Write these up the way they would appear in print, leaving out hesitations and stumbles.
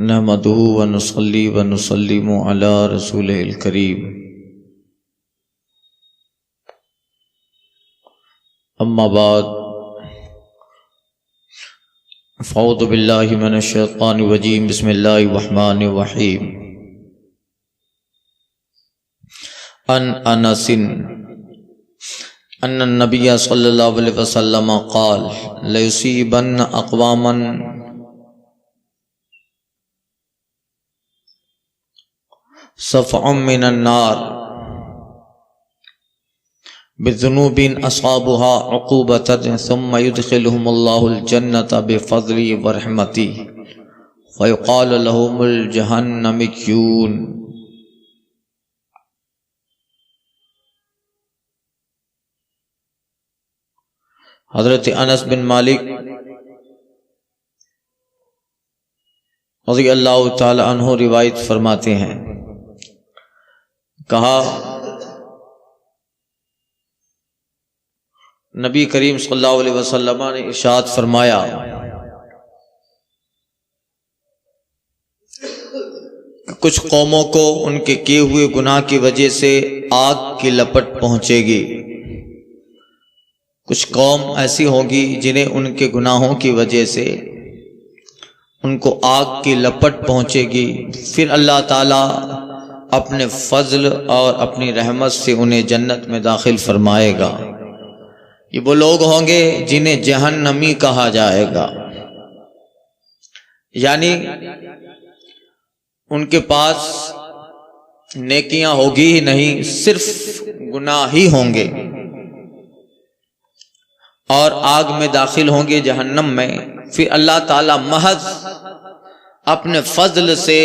نحمده ونصلي ونسلم على رسوله الكريم اما بعد فاعوذ بالله من الشیطان الرجیم بسم اللہ الرحمن الرحیم عن انس ان النبی صلی اللہ علیہ وسلم قال لیصیبن اقواما صفع من النار بذنوب اصابها عقوبة ثم يدخلهم الله الجنة بفضله ورحمته فيقال لهم الجهنميون. حضرت انس بن مالک رضی اللہ تعالی عنہ روایت فرماتے ہیں، کہا نبی کریم صلی اللہ علیہ وسلم نے ارشاد فرمایا کہ کچھ قوموں کو ان کے کیے ہوئے گناہ کی وجہ سے آگ کی لپٹ پہنچے گی، کچھ قوم ایسی ہوگی جنہیں ان کے گناہوں کی وجہ سے ان کو آگ کی لپٹ پہنچے گی، پھر اللہ تعالی اپنے فضل اور اپنی رحمت سے انہیں جنت میں داخل فرمائے گا۔ یہ وہ لوگ ہوں گے جنہیں جہنمی کہا جائے گا، یعنی ان کے پاس نیکیاں ہوگی ہی نہیں، صرف گناہ ہی ہوں گے اور آگ میں داخل ہوں گے جہنم میں، پھر اللہ تعالی محض اپنے فضل سے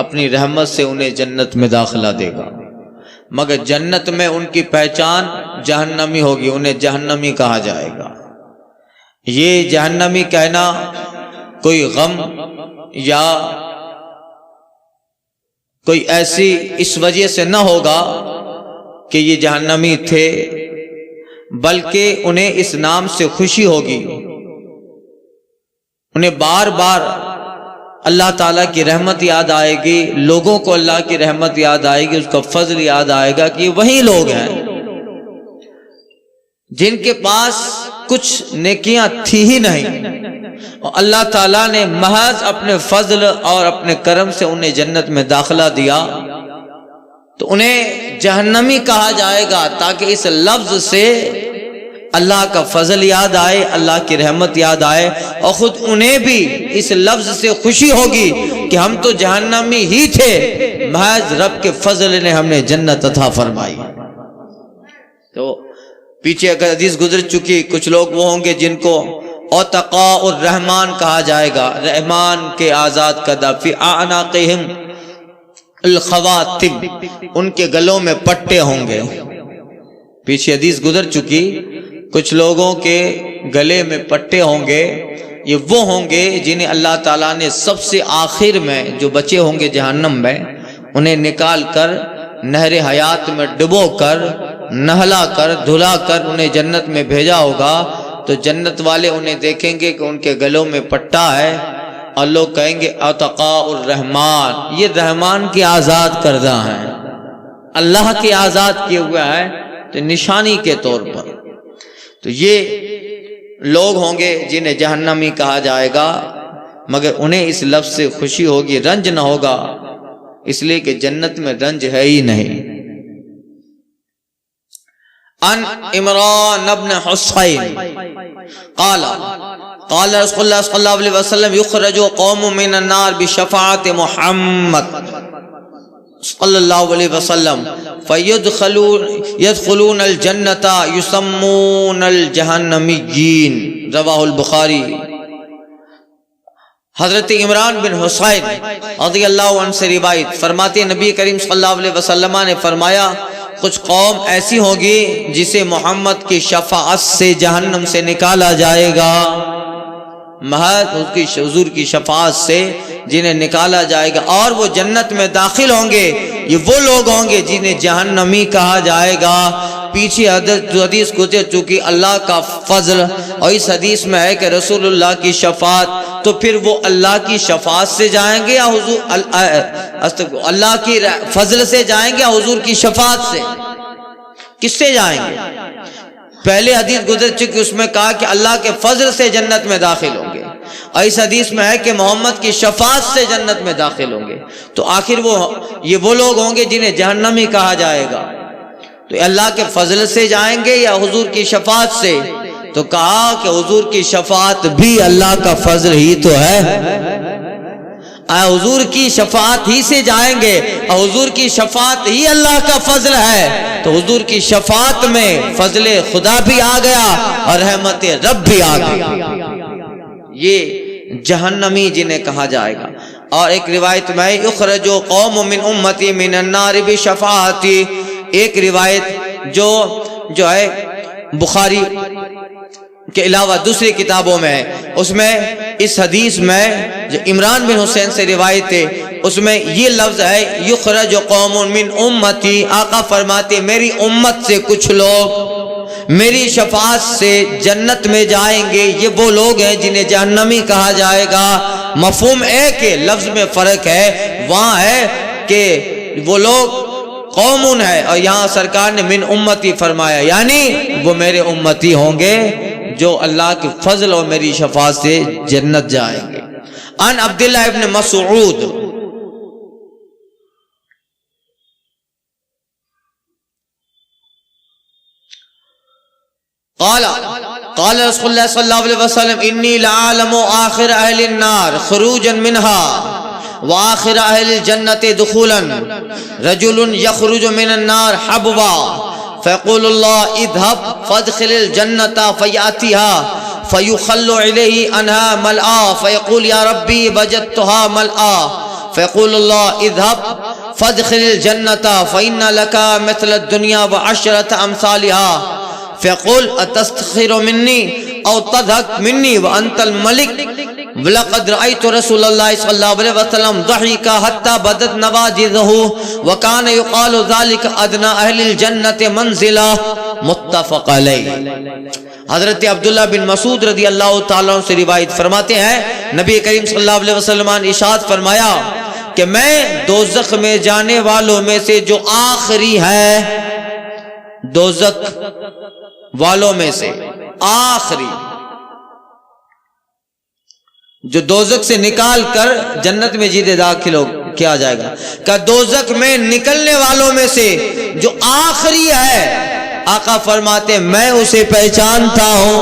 اپنی رحمت سے انہیں جنت میں داخلہ دے گا، مگر جنت میں ان کی پہچان جہنمی ہوگی، انہیں جہنمی کہا جائے گا۔ یہ جہنمی کہنا کوئی غم یا کوئی ایسی اس وجہ سے نہ ہوگا کہ یہ جہنمی تھے، بلکہ انہیں اس نام سے خوشی ہوگی، انہیں بار بار اللہ تعالیٰ کی رحمت یاد آئے گی، لوگوں کو اللہ کی رحمت یاد آئے گی، اس کا فضل یاد آئے گا کہ وہی لوگ ہیں جن کے پاس کچھ نیکیاں تھی ہی نہیں، اور اللہ تعالیٰ نے محض اپنے فضل اور اپنے کرم سے انہیں جنت میں داخلہ دیا، تو انہیں جہنمی کہا جائے گا تاکہ اس لفظ سے اللہ کا فضل یاد آئے، اللہ کی رحمت یاد آئے، اور خود انہیں بھی اس لفظ سے خوشی ہوگی کہ ہم تو جہنمی ہی تھے، محض رب کے فضل نے ہم نے جنت عطا فرمائی۔ تو پیچھے اگر حدیث گزر چکی، کچھ لوگ وہ ہوں گے جن کو عتقاء الرحمن کہا جائے گا، رحمان کے آزاد کردہ، فی اعناقہم الخواتم، ان کے گلوں میں پٹے ہوں گے۔ پیچھے حدیث گزر چکی، کچھ لوگوں کے گلے میں پٹے ہوں گے، یہ وہ ہوں گے جنہیں اللہ تعالیٰ نے سب سے آخر میں جو بچے ہوں گے جہنم میں، انہیں نکال کر نہر حیات میں ڈبو کر نہلا کر دھلا کر انہیں جنت میں بھیجا ہوگا، تو جنت والے انہیں دیکھیں گے کہ ان کے گلوں میں پٹا ہے، اور لوگ کہیں گے عتقاء الرحمان، یہ رحمان کی آزاد کردہ ہیں، اللہ کی آزاد کیے ہوا ہے، تو نشانی کے طور پر۔ تو یہ لوگ ہوں گے جنہیں جہنمی کہا جائے گا، مگر انہیں اس لفظ سے خوشی ہوگی، رنج نہ ہوگا، اس لیے کہ جنت میں رنج ہے ہی نہیں۔ ان عمران بن حسین قال قال رسول اللہ صلی اللہ علیہ وسلم یخرج قوم من النار بشفاعت محمد صلی اللہ علیہ وسلم فیدخلون الجنت یسمون الجہنمیین، رواہ البخاری۔ حضرت عمران بن حسین رضی اللہ عنہ سے روایت فرماتے، نبی کریم صلی اللہ علیہ وسلم نے فرمایا کچھ قوم ایسی ہوگی جسے محمد کی شفاعت سے جہنم سے نکالا جائے گا، محض اس کی حضور کی شفاعت سے جنہیں نکالا جائے گا، اور وہ جنت میں داخل ہوں گے۔ یہ وہ لوگ ہوں گے جنہیں جہنمی کہا جائے گا۔ پیچھے حدیث گزر چکی، اللہ کا فضل، اور اس حدیث میں ہے کہ رسول اللہ کی شفاعت تو پھر وہ اللہ کی شفاعت سے جائیں گے یا حضور اللہ کی فضل سے جائیں گے یا حضور کی شفاعت سے؟ کس سے جائیں گے؟ پہلے حدیث گزر چکی، اس میں کہا کہ اللہ کے فضل سے جنت میں داخل ہوں گے، اور اس حدیث میں ہے کہ محمد کی شفاعت سے جنت میں داخل ہوں گے۔ تو آخر وہ لوگ ہوں گے جنہیں جہنمی کہا جائے گا، تو اللہ کے فضل سے جائیں گے یا حضور کی شفاعت سے؟ تو کہا کہ حضور کی شفاعت بھی اللہ کا فضل ہی تو ہے، حضور کی شفاعت ہی سے جائیں گے، اور حضور کی شفاعت ہی اللہ کا فضل ہے، تو حضور کی شفاعت میں فضل خدا بھی آ گیا اور رحمت رب بھی آ گئی، یہ جہنمی جنہیں کہا جائے گا۔ اور ایک روایت میں یخرج قوم من امتی من النار بشفاعتی، ایک روایت جو ہے بخاری کے علاوہ دوسری کتابوں میں ہے، اس میں اس حدیث میں جو عمران بن حسین سے روایت ہے اس میں یہ لفظ ہے یخرج قوم من امتی، آقا فرماتے میری امت سے کچھ لوگ میری شفاعت سے جنت میں جائیں گے، یہ وہ لوگ ہیں جنہیں جہنمی کہا جائے گا۔ مفہوم ایک ہے، لفظ میں فرق ہے، وہاں ہے کہ وہ لوگ قومن ہے اور یہاں سرکار نے من امتی فرمایا، یعنی وہ میرے امتی ہوں گے جو اللہ کے فضل اور میری شفاعت سے جنت جائیں گے۔ ان عبداللہ ابن مسعود قال رسول اللہ صلی اللہ علیہ وسلم انی لعالم آخر اہل النار خروجا منها وآخر اہل الجنت دخولا رجل یخرج من النار حبوا فیقول اللہ اذهب فادخل الجنت فیاتیها فیخل علیہ انہا ملآ فیقول یا ربی وجدتها ملآ فیقول اللہ اذهب فادخل الجنت فإن لك مثل الدنیا وعشرة امثالها فیقول اتستخر منی او تضحک منی وانت الملک وَلَقَدْ رَأَيْتُ رَسُولَ اللَّهِ صلی اللہ علیہ وسلم ضحِكَ حَتَّى بَدَتْ نَوَاجِذُهُ وَكَانَ يُقَالُ ذَلِكَ أَدْنَى أَهْلِ الْجَنَّةِ مَنْزِلًا متفق علیہ۔ حضرت عبداللہ بن مسعود رضی اللہ تعالیٰ عنہ سے روایت فرماتے ہیں نبی کریم صلی اللہ علیہ وسلم نے ارشاد فرمایا کہ میں دوزخ میں جانے والوں میں سے جو آخری ہے، دوزخ والوں میں سے آخری جو دوزخ سے نکال کر جنت میں جیتے داخل ہو کیا جائے گا، کہ دوزخ میں نکلنے والوں میں سے جو آخری ہے، آقا فرماتے میں اسے پہچانتا ہوں،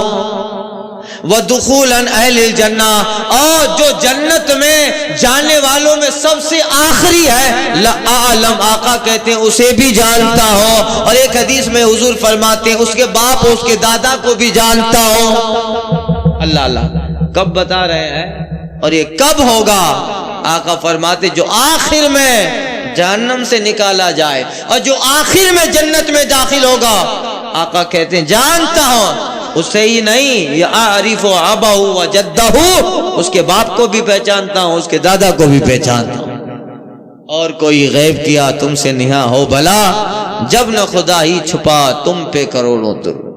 وَدُخُولًا أَهْلِ الْجَنَّةِ، اور جو جنت میں جانے والوں میں سب سے آخری ہے، لَأَعْلَمْ، آقا کہتے ہیں اسے بھی جانتا ہوں، اور ایک حدیث میں حضور فرماتے ہیں اس کے باپ اور اس کے دادا کو بھی جانتا ہوں۔ اللہ اللہ، کب بتا رہے ہیں اور یہ کب ہوگا؟ آقا فرماتے جو آخر میں جہنم سے نکالا جائے اور جو آخر میں جنت میں داخل ہوگا، آقا کہتے ہیں جانتا ہوں، اس سے ہی نہیں، یا عارف و ابا و جدہ، اس کے باپ کو بھی پہچانتا ہوں، اس کے دادا کو بھی پہچانتا ہوں، اور کوئی غیب کیا تم سے نہا ہو بھلا، جب نہ خدا ہی چھپا تم پہ کروڑوں در۔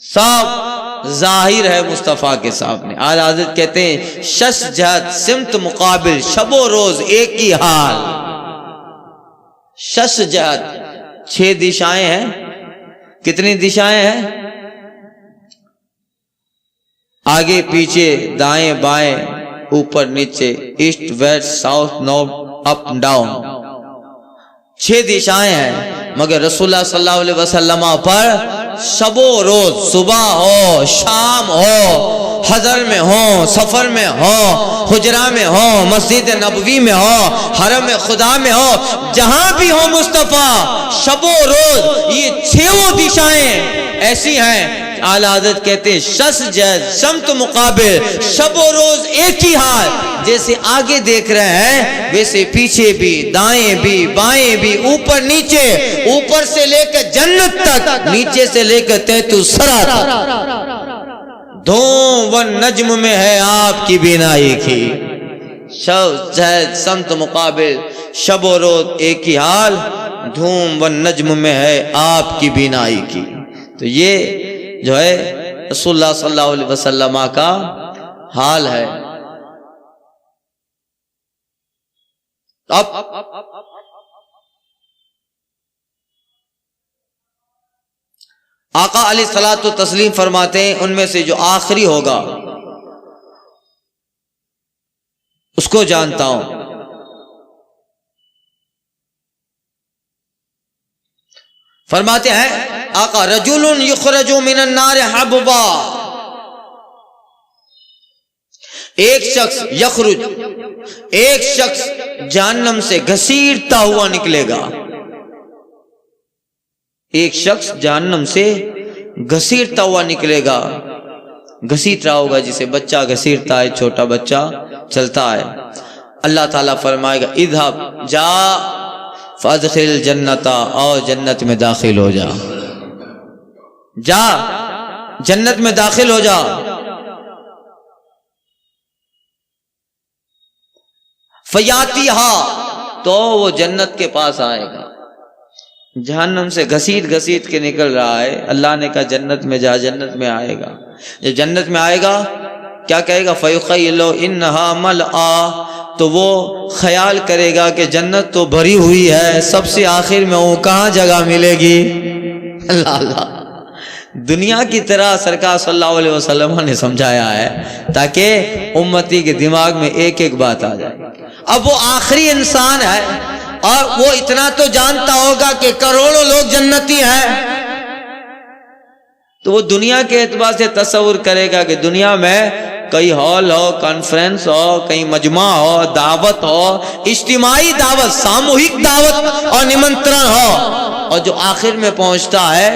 صاحب ظاہر ہے مصطفیٰ کے سامنے۔ اعلیٰ حضرت کہتے ہیں شش جہت سمت مقابل، شب و روز ایک ہی حال۔ شش جہت 6 دشائیں ہیں، کتنی دشائیں ہیں؟ آگے پیچھے، دائیں بائیں، اوپر نیچے، east west south north up down, 6 دشائیں ہیں، مگر رسول اللہ صلی اللہ علیہ وسلم پر شب و روز، صبح ہو شام ہو، حضر میں ہو سفر میں ہو، حجرہ میں ہو مسجد نبوی میں ہو حرم خدا میں ہو، جہاں بھی ہو مصطفیٰ، شب و روز یہ 6 دشائیں ایسی ہیں۔ اعلیٰ حضرت کہتے ہیں شش جہت سمت مقابل، شب و روز ایک ہی حال، جیسے آگے دیکھ رہے ہیں ویسے پیچھے بھی، دائیں بھی بائیں بھی، اوپر نیچے، اوپر سے لے کر جنت تک، نیچے سے لے کر تحت سرا تک، دھوم و نجم میں ہے آپ کی بینائی کی۔ شب جہت سمت مقابل، شب و روز ایک ہی حال، دھوم و نجم میں ہے آپ کی بینائی کی۔ تو یہ جو ہے رسول اللہ صلی اللہ علیہ وسلم کا حال ہے. اب آقا علیہ الصلوۃ والتسلیم فرماتے ہیں ان میں سے جو آخری ہوگا اس کو جانتا ہوں. فرماتے ہیں آقا رجل یخرج من النار حبوا، ایک شخص یخرج، ایک شخص جہنم سے گھسیٹتا ہوا نکلے گا. ایک شخص جہنم سے گھسیٹتا ہوا نکلے گا. گھسیٹ رہا ہوگا جسے بچہ گھسیٹتا ہے، چھوٹا بچہ چلتا ہے. اللہ تعالیٰ فرمائے گا اذهب جا فادخل الجنت، اور جنت میں داخل ہو جا، جا جنت میں داخل ہو جا. فیاتیہا، تو وہ جنت کے پاس آئے گا. جہنم سے گھسیٹ گھسیٹ کے نکل رہا ہے. اللہ نے کہا جنت میں جا، جنت میں آئے گا. جب جنت میں آئے گا کیا کہے گا؟ فیخیل انہا ملآ، تو وہ خیال کرے گا کہ جنت تو بھری ہوئی ہے، سب سے آخر میں وہ کہاں جگہ ملے گی. اللہ اللہ، دنیا کی طرح سرکار صلی اللہ علیہ وسلم نے سمجھایا ہے تاکہ امتی کے دماغ میں ایک ایک بات آ جائے. اب وہ آخری انسان ہے اور وہ اتنا تو جانتا ہوگا کہ کروڑوں لوگ جنتی ہیں، تو وہ دنیا کے اعتبار سے تصور کرے گا کہ دنیا میں کئی ہال ہو، کانفرنس ہو، کئی مجمع ہو، دعوت ہو، اجتماعی دعوت، ساموہک دعوت اور نمنترن ہو، اور جو آخر میں پہنچتا ہے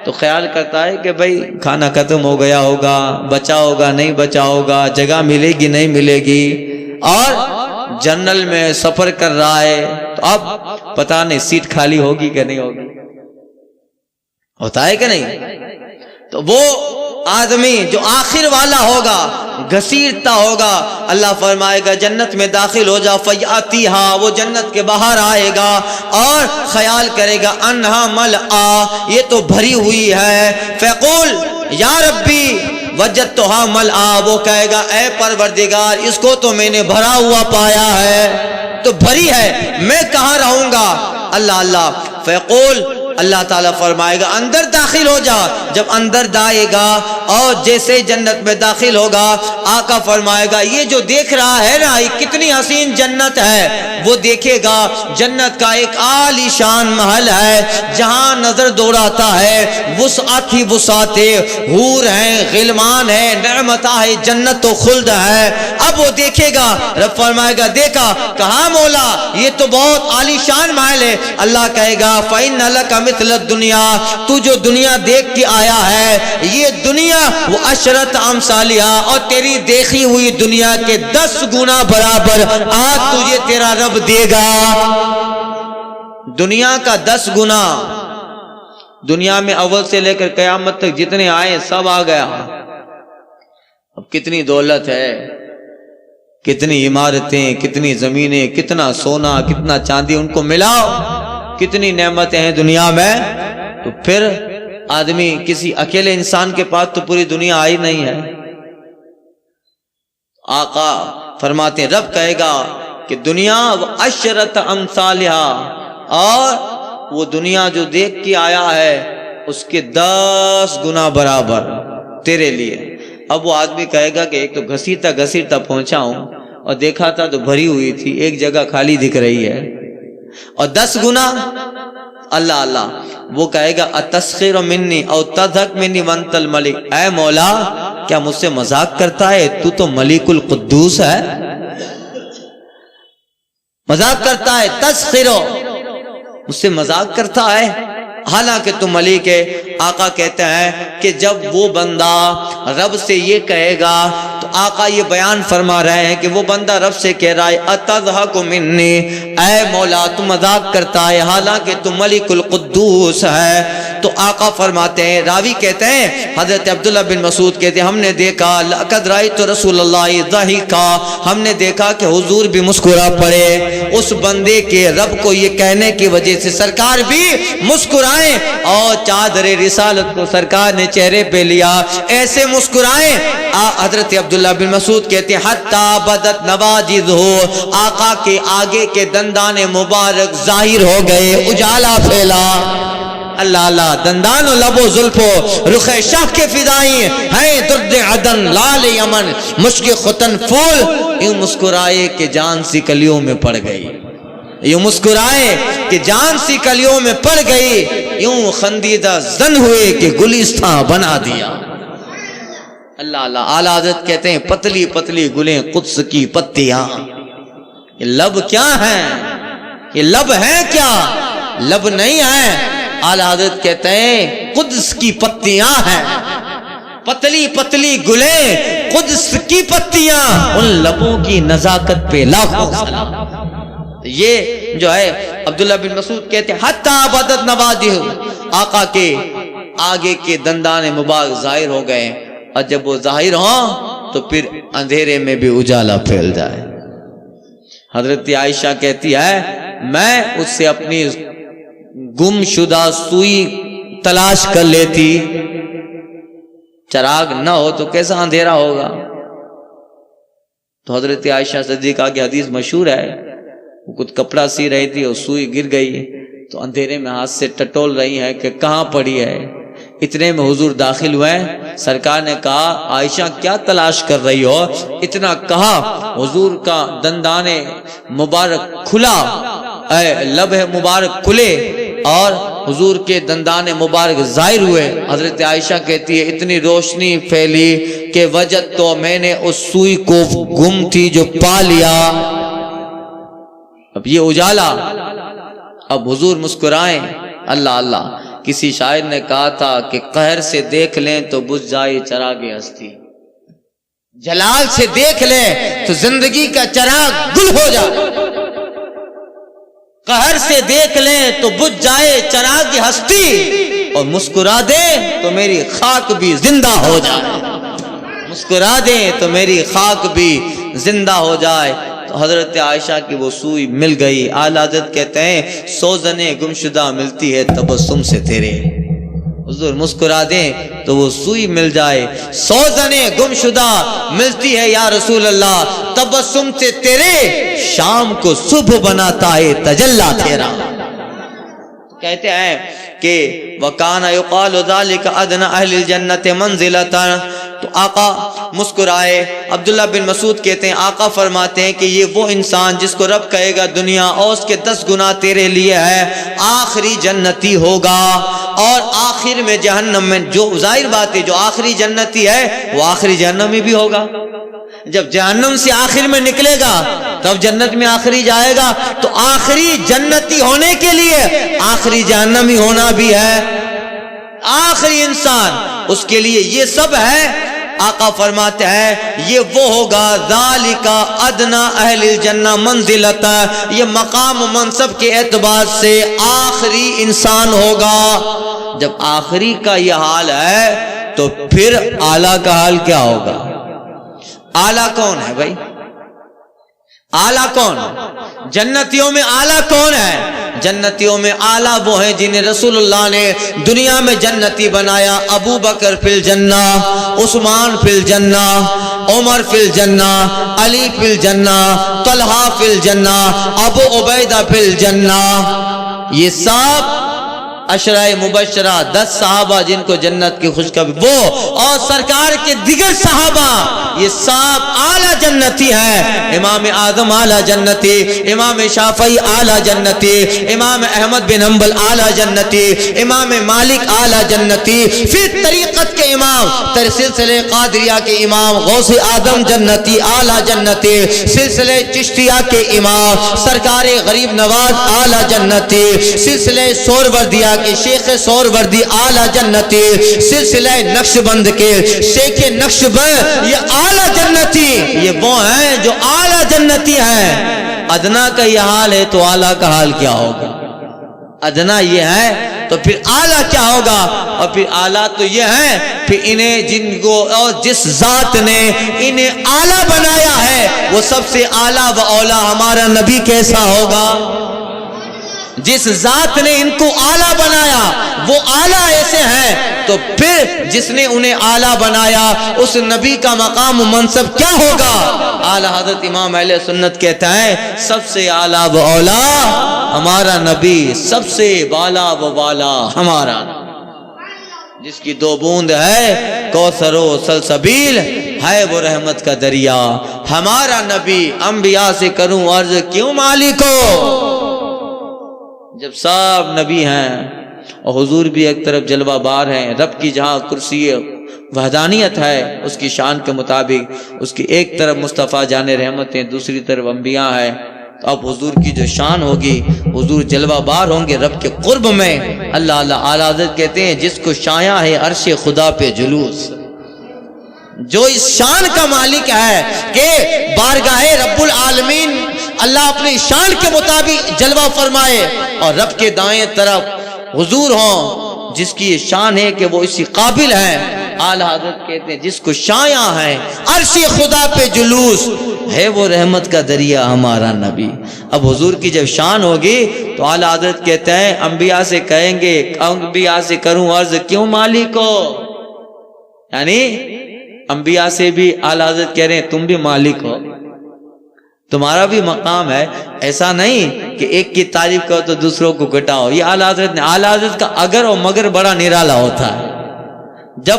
تو خیال کرتا ہے کہ بھئی کھانا ختم ہو گیا ہوگا، بچا ہوگا نہیں بچا ہوگا، جگہ ملے گی نہیں ملے گی، اور جنرل میں سفر کر رہا ہے تو اب پتہ نہیں سیٹ خالی ہوگی کہ نہیں ہوگی. ہوتا ہے کہ نہیں؟ تو وہ آدمی جو آخر والا ہوگا، گھسیٹتا ہوگا، اللہ فرمائے گا جنت میں داخل ہو جا. فیاتیہا، وہ جنت کے باہر آئے گا اور خیال کرے گا انہا ملآ، یہ تو بھری ہوئی ہے. فیقول یا ربی وجدتہا ملآ، وہ کہے گا اے پروردگار اس کو تو میں نے بھرا ہوا پایا ہے، تو بھری ہے، میں کہاں رہوں گا. اللہ اللہ. فیقول، اللہ تعالیٰ فرمائے گا اندر داخل ہو جا. جب اندر جائے گا اور جیسے جنت میں داخل ہوگا، آقا فرمائے گا یہ جو دیکھ رہا ہے نا، یہ کتنی حسین جنت ہے. وہ دیکھے گا جنت کا ایک عالی شان محل ہے، جہاں نظر دوڑاتا ہے وسعت ہی وسعت، حور ہیں، غلمان ہیں، نعمتہ ہے، جنت و خلد ہے. اب وہ دیکھے گا، رب فرمائے گا دیکھا، کہاں مولا یہ تو بہت عالی شان محل ہے. اللہ کہے گا فَإِنَّ لَكَ مِثْلَ الدُّنْيَا، تو جو دنیا دیکھ کے آیا ہے یہ دنیا وہ عشرت امثالیہ، اور تیری دیکھی ہوئی دنیا کے 10 گنا برابر آج تجھے تیرا رب دے گا. دنیا کا 10 گنا. دنیا میں اول سے لے کر قیامت تک جتنے آئے سب آ گیا. اب کتنی دولت ہے، کتنی عمارتیں، کتنی زمینیں، کتنا سونا، کتنا چاندی، ان کو ملاؤ، کتنی نعمتیں ہیں دنیا میں. تو پھر آدمی کسی اکیلے انسان کے پاس تو پوری دنیا آئی نہیں ہے. آقا فرماتے ہیں رب کہے گا کہ دنیا وہ عشرت امثالہا، اور وہ دنیا جو دیکھ کے آیا ہے اس کے 10 گنا برابر تیرے لیے. اب وہ آدمی کہے گا کہ ایک تو گھسیٹتا گھسیٹتا پہنچا ہوں اور دیکھا تھا تو بھری ہوئی تھی، ایک جگہ خالی دکھ رہی ہے، اور 10 گنا. اللہ اللہ. وہ کہے گا اتسخر منی او تضحک منی وانت الملک، اے مولا کیا مجھ سے مذاق کرتا ہے؟ تو ملک القدوس ہے. مذاق کرتا ہے، تسخر، مجھ سے مذاق کرتا ہے، حالانکہ تم ملک ہے. آقا کہتے ہیں کہ جب وہ بندہ رب سے یہ کہے گا تو آقا یہ بیان فرما رہے ہیں کہ وہ بندہ رب سے کہہ رہا ہے اتضحک منی، اے مولا تو مذاق کرتا ہے حالانکہ تو ملک القدوس ہے. تو آقا فرماتے ہیں، راوی کہتے ہیں حضرت عبداللہ بن مسعود کہتے ہیں ہم نے دیکھا لقد رأیت رسول اللہ ضحکا، ہم نے دیکھا کہ حضور بھی مسکرا پڑے۔ اس بندے کے رب کو یہ کہنے کی وجہ سے سرکار بھی مسکرائیں، اور چادر رسالت کو سرکار نے چہرے پہ لیا، ایسے مسکرائیں۔ حضرت عبداللہ بن مسعود کہتے ہیں حتی بدت نواجذہ، آقا کے آگے کے دندان مبارک ظاہر ہو گئے، اجالا پھیلا۔ اللہ اللہ، دندان و لب و زلف و رخ شاہ کے فدائی ہیں، درد عدن لال یمن مشک ختن پھول، یوں مسکرائے کہ جان سی کلیوں میں پڑ گئی، یوں مسکرائے کہ جان سی کلیوں میں پڑ گئی، یوں خندیدہ زن ہوئے کہ گلستان بنا دیا۔ اللہ اللہ، اعلیٰ حضرت کہتے ہیں پتلی پتلی گلیں قدس کی پتیاں۔ یہ لب کیا ہیں؟ یہ لب ہیں کیا؟ لب نہیں ہے، اعلیٰ حضرت کہتے ہیں قدس کی پتیاں ہیں، پتلی پتلی گلیں قدس کی پتیاں، ان لبوں کی نزاکت پہ لاکھوں سلام۔ یہ جو ہے عبداللہ بن مسعود کہتے ہیں حتی بدت نواجذہ، آقا کے آگے کے دندان مبارک ظاہر ہو گئے، اور جب وہ ظاہر ہوں تو پھر اندھیرے میں بھی اجالا پھیل جائے۔ حضرت عائشہ کہتی ہے میں اس سے اپنی گم شدہ سوئی تلاش کر لیتی، چراغ نہ ہو تو کیسا اندھیرا ہوگا؟ تو حضرت عائشہ صدیقہ کی حدیث مشہور ہے، وہ کچھ کپڑا سی رہی تھی اور سوئی گر گئی، تو اندھیرے میں ہاتھ سے ٹٹول رہی ہے کہ کہاں پڑی ہے۔ اتنے میں حضور داخل ہوئے، سرکار نے کہا عائشہ کیا تلاش کر رہی ہو؟ اتنا کہا حضور کا دندان مبارک کھلا، لب مبارک کھلے اور حضور کے دندان مبارک ظاہر ہوئے۔ حضرت عائشہ کہتی ہے اتنی روشنی پھیلی کہ وجد تو میں نے اس سوئی کو گم تھی جو پا لیا۔ اب یہ اجالا، اب حضور مسکرائیں۔ اللہ اللہ، کسی شاعر نے کہا تھا کہ قہر سے دیکھ لیں تو بجھ جائے چراغ ہستی، جلال سے دیکھ لیں تو زندگی کا چراغ گل ہو جائے، قہر سے دیکھ لیں تو بجھ جائے چراغ ہستی، اور مسکرا دیں تو میری خاک بھی زندہ ہو جائے، مسکرا دیں تو میری خاک بھی زندہ ہو جائے۔ تو حضرت عائشہ کی وہ سوئی مل گئی۔ اعلیٰ حضرت کہتے ہیں سوزنیں گمشدہ ملتی ہے تبسم سے تیرے، حضور مسکرا دیں تو وہ سوئی مل جائے، سوزنیں گمشدہ ملتی ہے یا رسول اللہ تبسم سے تیرے، شام کو صبح بناتا ہے تجلی تیرا۔ کہتے ہیں کہ وَكَانَ يُقَالُ ذَلِكَ أَدْنَى أَهْلِ الْجَنَّةِ مَنزِلَةً، تو آقا مسکرائے۔ عبداللہ بن مسعود کہتے ہیں آقا فرماتے ہیں کہ یہ وہ انسان جس کو رب کہے گا دنیا اور اس کے 10 گنا تیرے لیے ہے، آخری جنتی ہوگا، اور آخر میں جہنم میں، جو ظاہر بات ہے جو آخری جنتی ہے وہ آخری جہنمی بھی ہوگا۔ جب جہنم سے آخر میں نکلے گا تب جنت میں آخری جائے گا، تو آخری جنتی ہونے کے لیے آخری جہنمی ہونا بھی ہے۔ آخری انسان اس کے لیے یہ سب ہے۔ آقا فرماتے ہیں یہ وہ ہوگا ذالک ادنی اہل الجنہ منزلتا، یہ مقام و منصب کے اعتبار سے آخری انسان ہوگا۔ جب آخری کا یہ حال ہے تو پھر اعلیٰ کا حال کیا ہوگا؟ اعلیٰ کون ہے بھائی؟ اعلیٰ کون؟ جنتیوں میں اعلیٰ کون ہے؟ جنتیوں میں اعلیٰ وہ ہیں جنہیں رسول اللہ نے دنیا میں جنتی بنایا۔ ابو بکر فی الجنہ، عثمان فی الجنہ، عمر فی الجنہ، علی فی الجنہ، طلحہ فی الجنہ، ابو عبیدہ فی الجنہ۔ یہ سب عشرہ مبشرہ 10 صحابہ جن کو جنت کی خوشخبری، وہ اور سرکار کے دیگر صحابہ، یہ سب اعلیٰ جنتی ہیں۔ امام اعظم اعلیٰ جنتی، امام شافعی اعلیٰ جنتی، امام احمد بن حنبل اعلیٰ جنتی، امام مالک اعلیٰ جنتی، پھر طریقت کے امام، سلسلہ قادریہ کے امام غوث اعظم جنتی اعلیٰ جنتی، سلسلہ چشتیہ کے امام سرکار غریب نواز اعلیٰ جنتی، سلسلہ سوروردیہ کے شیخ سوروردی اعلیٰ جنتی، سلسلہ نقشبند کے شیخ نقشبند یہ اعلیٰ جنتی، یہ وہ ہیں جو اعلیٰ جنتی ہیں۔ ادنا کا یہ حال ہے تو اعلیٰ کا حال کیا ہوگا؟ ادنا یہ ہے تو پھر اعلیٰ کیا ہوگا؟ اور پھر اعلیٰ تو یہ ہے، پھر انہیں جن کو اور جس ذات نے انہیں اعلیٰ بنایا ہے وہ سب سے اعلیٰ و اولیٰ ہمارا نبی کیسا ہوگا؟ جس ذات نے ان کو اعلیٰ بنایا وہ اعلیٰ ایسے ہیں، تو پھر جس نے انہیں اعلیٰ بنایا اس نبی کا مقام و منصب کیا ہوگا؟ اعلیٰ حضرت امام اہل سنت کہتا ہے سب سے اعلیٰ و اولیٰ ہمارا نبی، سب سے بالا و بالا ہمارا نبی، جس کی 2 بوند ہے کوثر و سلسبیل، ہے وہ رحمت کا دریا ہمارا نبی۔ انبیاء سے کروں عرض کیوں مالکو، جب سب نبی ہیں اور حضور بھی ایک طرف جلوہ بار ہیں، رب کی جہاں کرسی وحدانیت ہے اس کی شان کے مطابق، اس کی ایک طرف مصطفیٰ جان رحمت ہیں، دوسری طرف انبیاء ہے، تو اب حضور کی جو شان ہوگی، حضور جلوہ بار ہوں گے رب کے قرب میں۔ اللہ اللہ اعلیٰ حضرت کہتے ہیں جس کو شایع ہے عرش خدا پہ جلوس، جو اس شان کا مالک ہے کہ بارگاہ رب العالمین اللہ اپنی شان کے مطابق جلوہ فرمائے اور رب کے دائیں طرف حضور ہوں، جس کی یہ شان ہے کہ وہ اسی قابل ہیں۔ اعلیٰ حضرت کہتے ہیں جس کو شایع ہے عرش خدا پہ جلوس، ہے وہ رحمت کا دریا ہمارا نبی۔ اب حضور کی جب شان ہوگی تو اعلیٰ حضرت کہتے ہیں انبیاء سے کہیں گے، انبیاء سے کروں عرض کیوں مالکو، یعنی انبیاء سے بھی اعلیٰ حضرت کہہ رہے ہیں تم بھی مالک ہو، تمہارا بھی مقام ہے، ایسا نہیں کہ ایک کی تعریف کرو تو دوسروں کو گھٹاؤ۔ یہ اعلیٰ حضرت نے، اعلیٰ حضرت کا اگر اور مگر بڑا نرالا ہوتا ہے، جب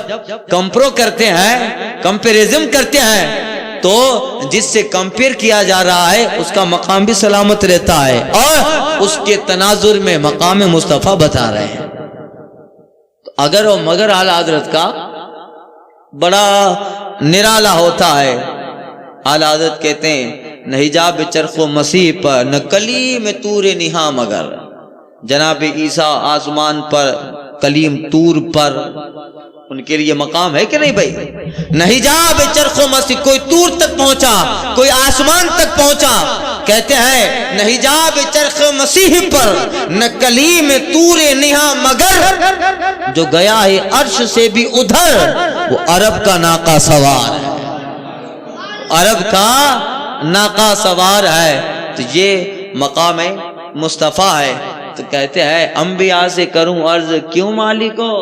کمپرو کرتے ہیں، کمپیریزم کرتے ہیں، تو جس سے کمپیر کیا جا رہا ہے اس کا مقام بھی سلامت رہتا ہے، اور اس کے تناظر میں مقام مصطفیٰ بتا رہے ہیں۔ تو اگر اور مگر اعلیٰ حضرت کا بڑا نرالا ہوتا ہے۔ اعلیٰ حضرت کہتے ہیں نہ حجاب چرخ و مسیح پر، نہ کلیم طور نہا مگر، جناب عیسیٰ آسمان پر، کلیم طور پر، ان کے لیے مقام ہے کہ نہیں بھائی؟ نہ حجاب چرخ و مسیح، کوئی طور تک پہنچا، کوئی آسمان تک پہنچا، کہتے ہیں نہ حجاب چرخ مسیح پر، نہ کلیم طور نہا مگر، جو گیا ہے عرش سے بھی ادھر، وہ عرب کا ناقہ سوار ہے، عرب کا ناقہ سوار ہے۔ تو یہ مقام مصطفیٰ ہے۔ تو کہتے ہیں انبیاء سے کروں عرض کیوں مالکو،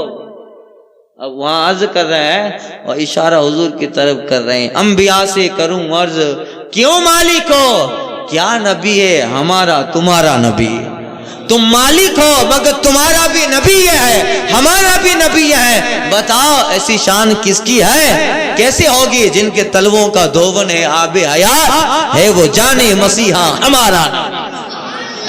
اب وہاں عرض کر رہے ہیں اور اشارہ حضور کی طرف کر رہے ہیں، انبیاء سے کروں عرض کیوں مالکو، کیا نبی ہے ہمارا تمہارا نبی، تم مالک ہو مگر تمہارا بھی نبی ہے، ہمارا بھی نبی ہے، بتاؤ ایسی شان کس کی ہے، کیسے ہوگی؟ جن کے تلووں کا دھون ہے آب حیات، ہے وہ جانے مسیحا ہمارا نبی،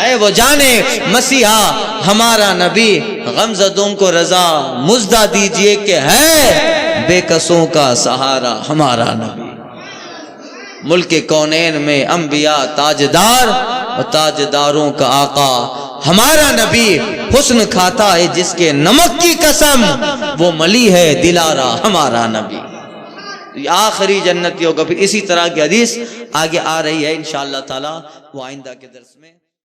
ہے وہ جانے مسیحا ہمارا نبی۔ غمزدوں کو رضا مزدہ دیجئے کہ ہے بے کسوں کا سہارا ہمارا نبی۔ ملک کونین میں انبیاء تاجدار اور تاجداروں کا آقا ہمارا نبی، حسن کھاتا ہے جس کے نمک کی قسم، وہ ملی ہے دلارا ہمارا نبی۔ آخری جنتی ہوگا۔ پھر اسی طرح کی حدیث آگے آ رہی ہے انشاءاللہ تعالی، وہ آئندہ کے درس میں